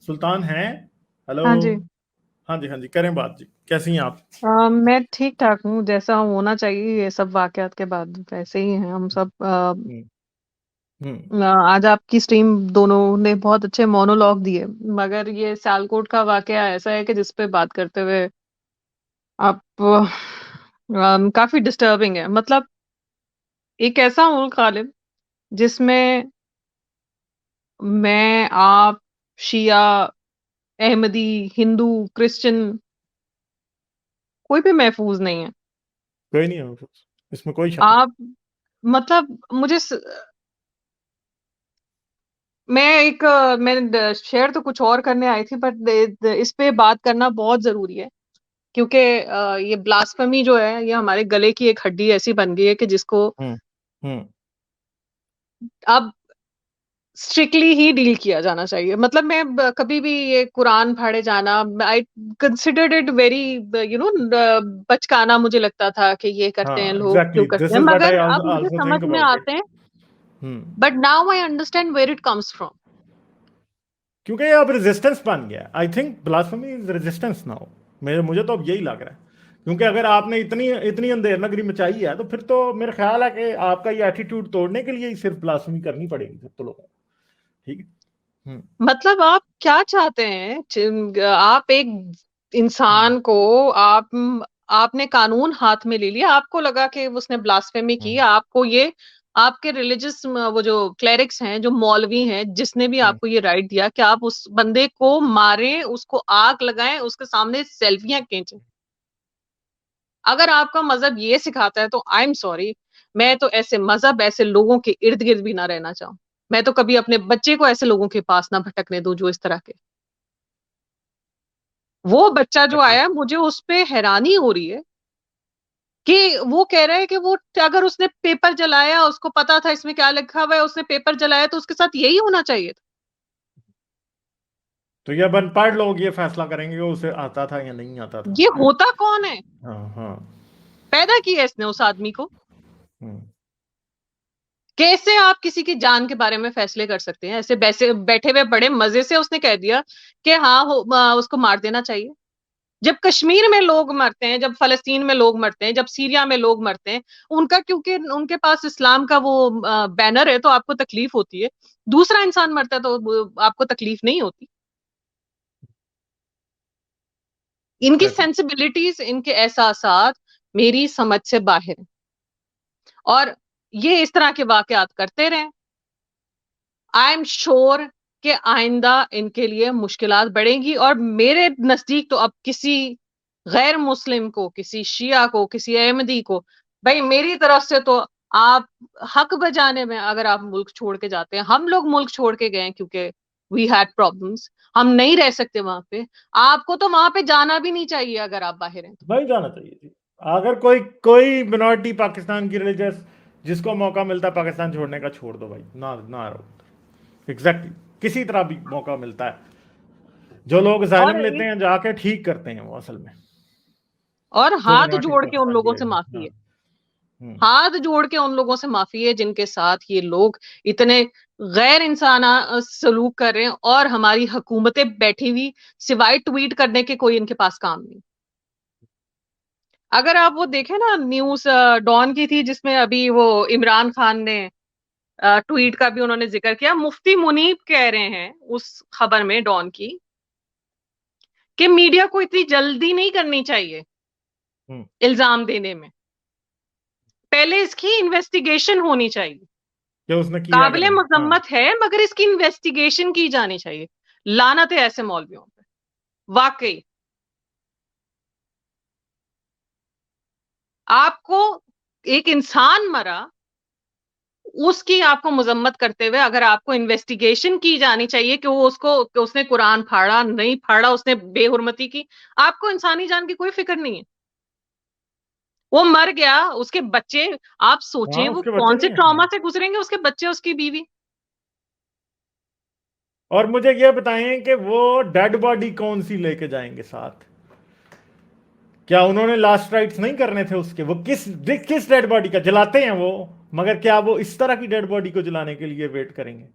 सुल्तान हैं। हेलो। हाँ जी। हाँ जी, हाँ जी, करें बात जी। कैसी हैं आप? मैं ठीक ठाक हूँ, जैसा होना चाहिए ये सब वाकयात के बाद वैसे ही हैं हम सब। हम्म। हम्म। आज आपकी स्ट्रीम दोनों ने बहुत अच्छे मोनोलॉग दिए, मगर ये सियालकोट का वाकया ऐसा है कि जिस पे बात करते हुए आप काफी डिस्टर्बिंग है। मतलब एक ऐसा मुल्क गालिब जिसमें मैं, आप, शिया, अहमदी, हिंदू, क्रिश्चियन, कोई भी महफूज नहीं है। कोई नहीं है, इसमें कोई शक नहीं। आप, मतलब मुझे मैं शेयर तो कुछ और करने आई थी, बट इस पे बात करना बहुत जरूरी है, क्योंकि ये ब्लास्फेमी जो है ये हमारे गले की एक हड्डी ऐसी बन गई है कि जिसको हम्म। हम्म। अब स्ट्रिक्टली ही डील किया जाना चाहिए। मतलब मैं कभी भी ये कुरान फाड़े जाना, I considered it very, you know, बचकाना मुझे लगता था कि ये करते हैं हाँ, लोग, क्यों एग्जैक्टली, करते दिस हैं, इज व्हाट आई मगर अब मुझे आल्सो समझ थिंक में अबाउट इट। आते हैं। Hmm. But now I understand where it comes from. क्योंकि ये अब रेजिस्टेंस बन गया। I think blasphemy is resistance now. मुझे तो अब यही लग रहा है। क्योंकि अगर आपने इतनी इतनी अंधेर नगरी मचाई है, तो फिर तो मेरा ख्याल है कि आपका ये एटीट्यूड तोड़ने के लिए ही सिर्फ ब्लास्फेमी करनी पड़ेगी फिर तो लोगों को। ठीक है। हम्म। मतलब आप क्या चाहते हैं? आप एक हम्म। इंसान को, आप आपने कानून हाथ में ले लिया, आपको लगा कि उसने ब्लास्फेमी की, हम्म। आपको ये, आपके रिलीजियस वो जो क्लेरिक्स हैं, जो मौलवी हैं, जिसने भी हम्म। आपको ये राइट दिया कि आप उस बंदे को मारें, उसको आग लगाएं, उसके सामने सेल्फियां खींचें। अगर आपका मजहब ये सिखाता है तो आई एम सॉरी, मैं तो ऐसे मजहब, ऐसे लोगों के इर्द गिर्द भी ना रहना चाहूं। मैं तो कभी अपने बच्चे को ऐसे लोगों के पास ना भटकने दूं जो इस तरह के। वो बच्चा जो Exactly. आया, मुझे उस पे हैरानी हो रही है कि वो कह रहा है कि वो, अगर उसने पेपर जलाया, उसको पता था इसमें क्या लिखा हुआ है, उसने पेपर जलाया, तो उसके साथ यही होना चाहिए था। तो ये अब अनपढ़ लोग ये फैसला करेंगे कि उसे आता था या नहीं आता था। ये होता कौन है? हाँ, हाँ। पैदा किया इसने उस आदमी को। हम्म। कैसे आप किसी की जान के बारे में फैसले कर सकते हैं? ऐसे बैसे बैठे हुए बड़े मजे से उसने कह दिया कि हाँ उसको मार देना चाहिए। जब कश्मीर में लोग मरते हैं, जब फलस्तीन में लोग मरते हैं, जब सीरिया में लोग मरते हैं, उनका, क्योंकि उनके पास इस्लाम का वो बैनर है, तो आपको तकलीफ होती है। दूसरा इंसान मरता है तो आपको तकलीफ नहीं होती। इनकी एग्जैक्टली। सेंसिबिलिटीज, इनके एहसासात मेरी समझ से बाहर है। और ये इस तरह के वाकयात करते रहे, आई एम श्योर कि आइंदा इनके लिए मुश्किलात बढ़ेंगी। और मेरे नजदीक तो अब किसी गैर मुस्लिम को, किसी शिया को, किसी अहमदी को, भाई मेरी तरफ से तो आप हक बजाने में, अगर आप मुल्क छोड़ के जाते हैं, हम लोग मुल्क छोड़ के गए क्योंकि वी हैड प्रॉब्लम्स, हम नहीं रह सकते वहां पे, आपको तो वहां पे जाना भी नहीं चाहिए अगर आप बाहर हैं तो। नहीं जाना चाहिए जी। अगर कोई कोई मिनॉरिटी पाकिस्तान की रिलीजियस, जिसको मौका मिलता है पाकिस्तान छोड़ने का, छोड़ दो भाई, ना ना रहो। एग्जैक्टली। किसी तरह भी मौका मिलता है। जो लोग और जालिम लेते हैं जाके ठीक करते हैं वो असल में। और जो हाथ मिनॉरिटी जोड़ के उन पाकिस्तान की लोगों से रहेगी, माफी हाँ। है। हम्म। हाथ जोड़ के उन लोगों से माफी है जिनके साथ ये लोग इतने गैर इंसाना सलूक कर रहे हैं, और हमारी हुकूमतें बैठी हुई सिवाय ट्वीट करने के कोई इनके पास काम नहीं। अगर आप वो देखें ना, न्यूज डॉन की थी जिसमें अभी वो इमरान खान ने ट्वीट का भी उन्होंने जिक्र किया, मुफ्ती मुनीब कह रहे हैं उस खबर में डॉन की, कि मीडिया को इतनी जल्दी नहीं करनी चाहिए हम्म। इल्जाम देने में, पहले इसकी इन्वेस्टिगेशन होनी चाहिए। क्या उसने किया क्या काबिले नहीं, हाँ। मजम्मत है, मगर इसकी इन्वेस्टिगेशन की जानी चाहिए। लानत है ऐसे मौलवियों पे, वाकई। आपको, एक इंसान मरा, उसकी आपको मजम्मत करते हुए, अगर आपको इन्वेस्टिगेशन की जानी चाहिए कि वो उसको, कि उसने कुरान फाड़ा नहीं फाड़ा, उसने बेहुरमती की, आपको इंसानी जान की कोई फिक्र नहीं है। वो मर गया, उसके बच्चे, आप हाँ, सोचें वो उसके बच्चे कौन से नहीं है, ट्रॉमा हाँ। से गुजरेंगे, उसके बच्चे, उसकी बीवी। और मुझे ये बताएं कि वो डेड बॉडी कौन सी लेके जाएंगे साथ? क्या उन्होंने लास्ट राइट्स नहीं करने थे उसके? वो किस किस डेड बॉडी का जलाते हैं वो? मगर क्या वो इस तरह की डेड बॉडी को जलाने के लिए वेट करेंगे?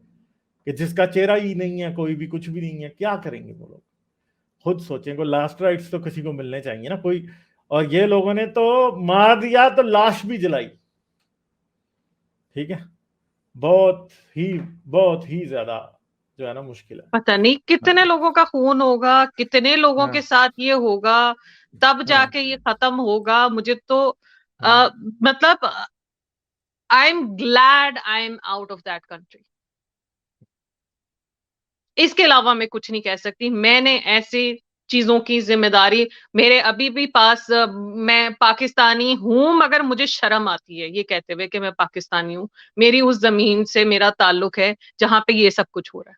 कि जिसका चेहरा ही नहीं है, कोई भी कुछ भी नहीं है, क्या करेंगे वो लोग? खुद सोचें, को लास्ट राइट्स तो किसी को मिलने चाहिए ना कोई। और ये लोगों ने तो मार दिया तो लाश भी जलाई, ठीक है। बहुत ही बहुत ही ज्यादा जो है ना मुश्किल है। पता नहीं कितने हाँ लोगों का खून होगा, कितने लोगों के हाँ साथ ये होगा, तब हाँ जाके ये खत्म होगा। मुझे तो हाँ। मतलब I am glad I am out of that country. इसके अलावा मैं कुछ नहीं कह सकती। मैंने ऐसी चीजों की जिम्मेदारी, मेरे अभी भी पास मैं पाकिस्तानी हूं, मगर मुझे शर्म आती है ये कहते हुए कि मैं पाकिस्तानी हूं। मेरी उस जमीन से मेरा ताल्लुक है जहां पे ये सब कुछ हो रहा है,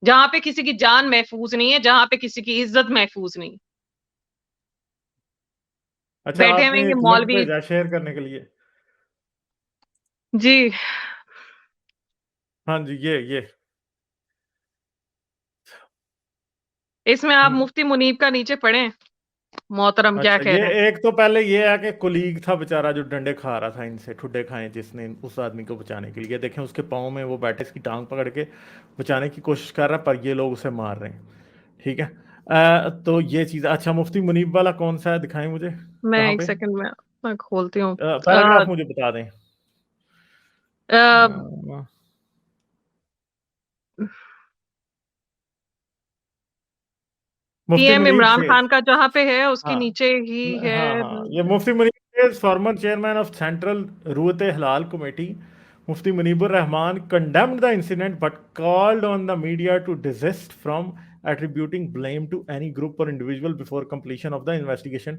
जहां पे किसी की जान महफूज नहीं है, जहां पे किसी की इज्जत महफूज नहीं। अच्छा, बैठे हुए आपने ये एक लिंक मौलवी। भेजा शेयर करने के लिए। जी। हाँ जी, ये इसमें आप हम्म। मुफ्ती मुनीब का नीचे पढ़ें, मोहतरम क्या अच्छा, कह ये रहे हैं। एक तो पहले ये है कि कुलीग था बेचारा जो डंडे खा रहा था इनसे, ठुड्डे खाए जिसने उस आदमी को बचाने के लिए, देखें उसके पाँव में वो बैठे, इसकी टांग पकड़ के बचाने की कोशिश कर रहा है, पर ये लोग उसे मार रहे हैं, ठीक है। तो ये चीज़, अच्छा मुफ्ती मुनीब वाला कौन सा है, दिखाएं मुझे मैं कहाँ एक पे। सेकंड में मैं खोलती हूँ। पैराग्राफ मुझे बता दें। अ, मुफ्ती पीएम मुनीब इमरान से। खान का जहां पे है उसके हाँ नीचे ही है। हाँ हाँ, ये Mufti Munib is former chairman of central Ruet Hilal committee. Mufti Munibur Rahman condemned the incident but called on the media to desist from attributing blame to any group or individual before completion of the investigation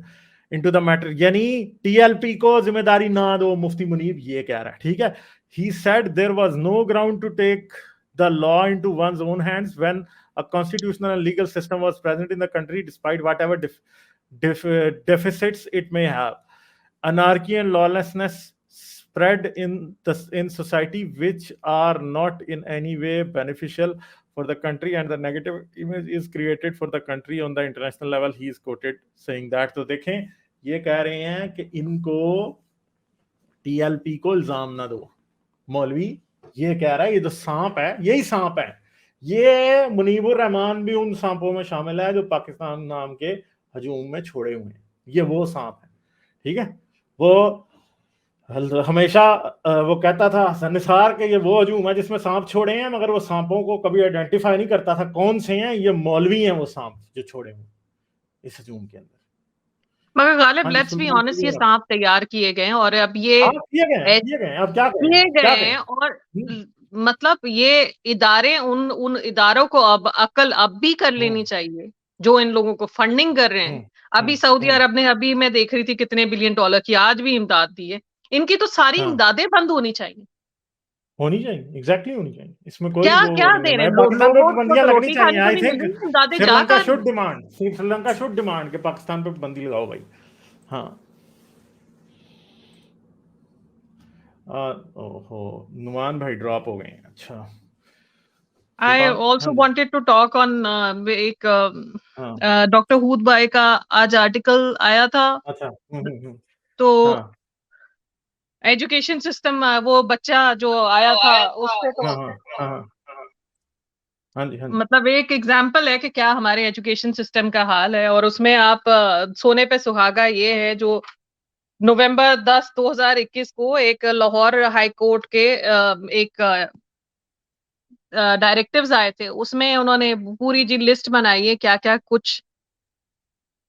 into the matter। यानी TLP को जिम्मेदारी ना दो, मुफ्ती मुनीब ये कह रहा है, ठीक है। he said there was no ground to take the law into one's own hands when a constitutional and legal system was present in the country despite whatever deficits it may have। Anarchy and lawlessness spread in society which are not in any way beneficial for the country and the negative image is created for the country on the international level। He is quoted saying that। तो देखें, ये कह रहे हैं कि इनको TLP को इल्जाम ना दो। मौलवी ये कह रहा है ये जो सांप है यही सांप है। ये मुनीबुर रहमान भी उन सांपों में शामिल है जो पाकिस्तान नाम के हजूम में छोड़े हुए हैं। ये वो सांप है, ठीक है। वो हमेशा वो कहता था हसन निसार के ये वो हजूम है जिसमें सांप छोड़े हैं, मगर वो सांपों को कभी आइडेंटिफाई नहीं करता था कौन से हैं। ये मौलवी हैं वो सांप जो छोड़े हुए इस हजूम के अंदर। मगर गालिब हाँ जी, लेट्स बी सुनिए ऑनेस्ट, ये सुनिए आप। सांप तैयार किए गए हैं और अब ये हाँ, किए गए हैं, किए गए हैं, अब क्या करें, किए गए क्या हैं। करें। और मतलब ये इदारे, उन उन इदारों को अब अकल अब भी कर लेनी हम्म चाहिए जो इन लोगों को फंडिंग कर रहे हम्म हैं। अभी सऊदी हम्म। अरब ने, अभी मैं देख रही थी कितने बिलियन डॉलर की आज भी इमदाद दी है। इनकी तो सारी हाँ, इमदादें बंद होनी चाहिए। होनी चाहिए, एग्जैक्टली होनी चाहिए, इसमें कोई क्या वो क्या नहीं है। दे रहे मैं हैं पाकिस्तान पे लोगों को पाबंदियां तो लगनी रोटी चाहिए, खाने को आई नहीं मिल थिंक। रही, इमदादें जा श्रीलंका कहाँ रही शुड हैं? डिमांड, श्रीलंका शुड डिमांड कि पाकिस्तान पे पाबंदी लगाओ भाई। हाँ। ओहो, नुमान भाई ड्रॉप हो गए हैं, अच्छा। आई सुल्तान, हाँ ऑल्सो जी। वॉन्टेड टू टॉक ऑन एक हाँ, डॉक्टर हूद भाई का आज आर्टिकल आया था। अच्छा। तो हाँ एजुकेशन सिस्टम, वो बच्चा जो आया था उस पे तो हाँ हाँ हाँ हाँ हाँ जी, हाँ जी। मतलब एक एग्जाम्पल है कि क्या हमारे एजुकेशन सिस्टम का हाल है। और उसमें आप सोने पे सुहागा ये है जो नवंबर 10 2021 को एक लाहौर हाई कोर्ट के एक डायरेक्टिव्स आए थे, उसमें उन्होंने पूरी जी लिस्ट बनाई है क्या क्या कुछ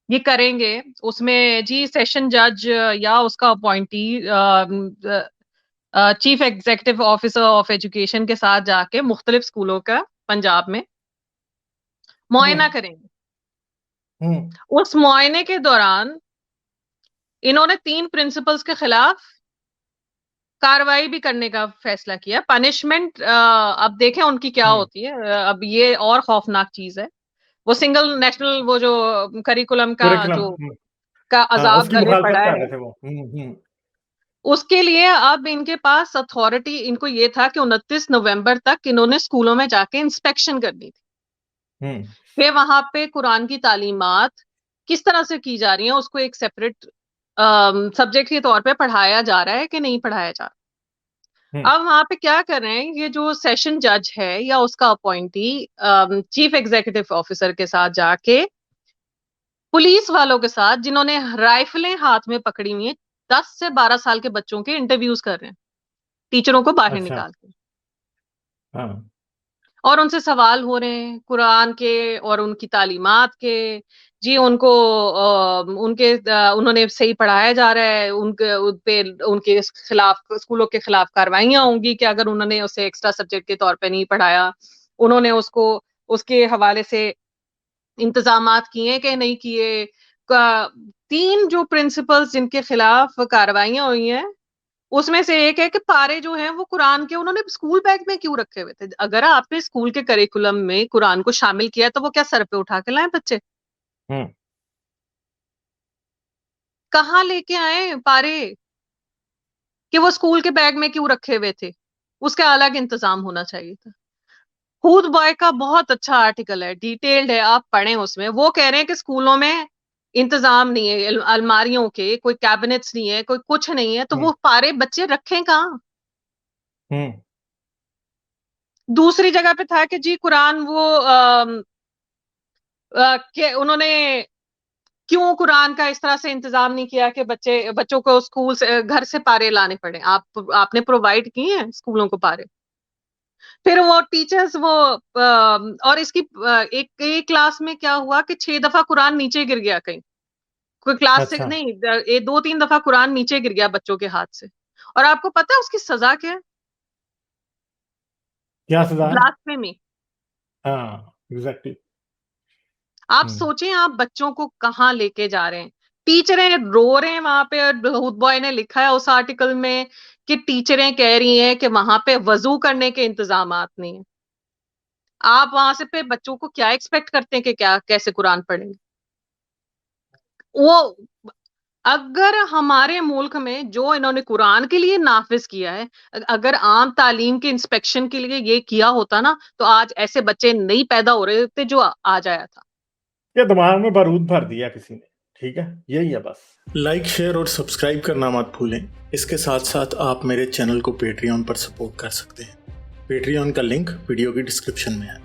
ये करेंगे। उसमें जी सेशन जज या उसका appointee chief executive officer of education के साथ जाके मुख्तलिफ स्कूलों का पंजाब में मुआयना हम्म करेंगे। हम्म उस मुआयने के दौरान इन्होंने 3 प्रिंसिपल्स के खिलाफ कार्रवाई भी करने का फैसला किया। पनिशमेंट अब देखें उनकी क्या हम्म। होती है। अब ये और खौफनाक चीज है। वो सिंगल नेशनल, वो जो करिकुलम का कुरिकुलम, जो का हाँ, अजाब उसकी गले मुखालफत पड़ा कर है, रहे थे वो। उसके लिए अब इनके पास अथॉरिटी, इनको ये था कि 29 नवंबर तक इन्होंने स्कूलों में जाके इंस्पेक्शन करनी थी हम्म कि वहां पे कुरान की तालीमात किस तरह से की जा रही है, उसको एक सेपरेट सब्जेक्ट के तौर पे पढ़ाया जा रहा है कि नहीं पढ़ाया जा रहा। अब वहां पे क्या कर रहे हैं, ये जो सेशन जज है या उसका अपॉइंटी चीफ एग्जीक्यूटिव ऑफिसर के साथ जाके पुलिस वालों के साथ, जिन्होंने राइफलें हाथ में पकड़ी हुई है, 10 से 12 साल के बच्चों के इंटरव्यूज कर रहे हैं, टीचरों को बाहर अच्छा। निकाल के, हाँ। और उनसे सवाल हो रहे हैं कुरान के और उनकी तालीमात के। जी उनको उन्होंने सही पढ़ाया जा रहा है, उनके उन पे उनके खिलाफ, स्कूलों के खिलाफ कार्रवाइयां होंगी कि अगर उन्होंने उसे एक्स्ट्रा सब्जेक्ट के तौर पे नहीं पढ़ाया। उन्होंने उसको उसके हवाले से इंतजामात किए कि नहीं किए। 3 जो प्रिंसिपल्स जिनके खिलाफ कार्रवाइयां हुई हैं, उसमें से एक है कि पारे जो हैं वो कुरान के उन्होंने स्कूल बैग में क्यों रखे हुए थे। अगर आपने स्कूल के करिकुलम में कुरान को शामिल किया तो वो क्या सर पे उठा के लाए बच्चे? हम्म। कहाँ लेके आए पारे कि वो स्कूल के बैग में क्यों रखे हुए थे? उसका अलग इंतजाम होना चाहिए था। हूद बॉय का बहुत अच्छा आर्टिकल है, डिटेल्ड है, आप पढ़ें। उसमें वो कह रहे हैं कि स्कूलों में इंतजाम नहीं है, अलमारियों के कोई कैबिनेट्स नहीं है, कोई कुछ नहीं है, तो हम्म। वो पारे बच्चे रखें कहाँ? हम्म। दूसरी जगह पे था कि जी कुरान वो कि उन्होंने क्यों कुरान का इस तरह से इंतजाम नहीं किया कि बच्चों को स्कूल से, घर से पारे लाने पड़े। आपने प्रोवाइड किए हैं स्कूलों को पारे? फिर वो टीचर्स वो और इसकी एक क्लास में क्या हुआ कि 6 दफा कुरान नीचे गिर गया कहीं, कोई क्लास से अच्छा। नहीं, 2-3 दफा कुरान नीचे गिर गया बच्चों के हाथ से। और आपको पता है उसकी सजा क्या है? क्या सजा है? ब्लास्फेमी। हाँ, एग्जैक्टली। आप हम्म। सोचें आप बच्चों को कहाँ लेके जा रहे हैं। टीचरें रो रहे हैं वहां पे, हुड बॉय ने लिखा है उस आर्टिकल में कि टीचरें कह रही हैं कि वहां पे वजू करने के इंतजामात नहीं है। आप वहां से पे बच्चों को क्या एक्सपेक्ट करते हैं कि क्या कैसे कुरान पढ़ेंगे वो? अगर हमारे मुल्क में जो इन्होंने कुरान के लिए नाफिज किया है, अगर आम तालीम के इंस्पेक्शन के लिए ये किया होता ना, तो आज ऐसे बच्चे नहीं पैदा हो रहे होते जो आज आया था। ये दिमाग में बारूद भर दिया किसी ने। ठीक है, यही है बस। लाइक, शेयर और सब्सक्राइब करना मत भूलें। इसके साथ साथ आप मेरे चैनल को पेट्रियन पर सपोर्ट कर सकते हैं। पेट्रियन का लिंक वीडियो की डिस्क्रिप्शन में है।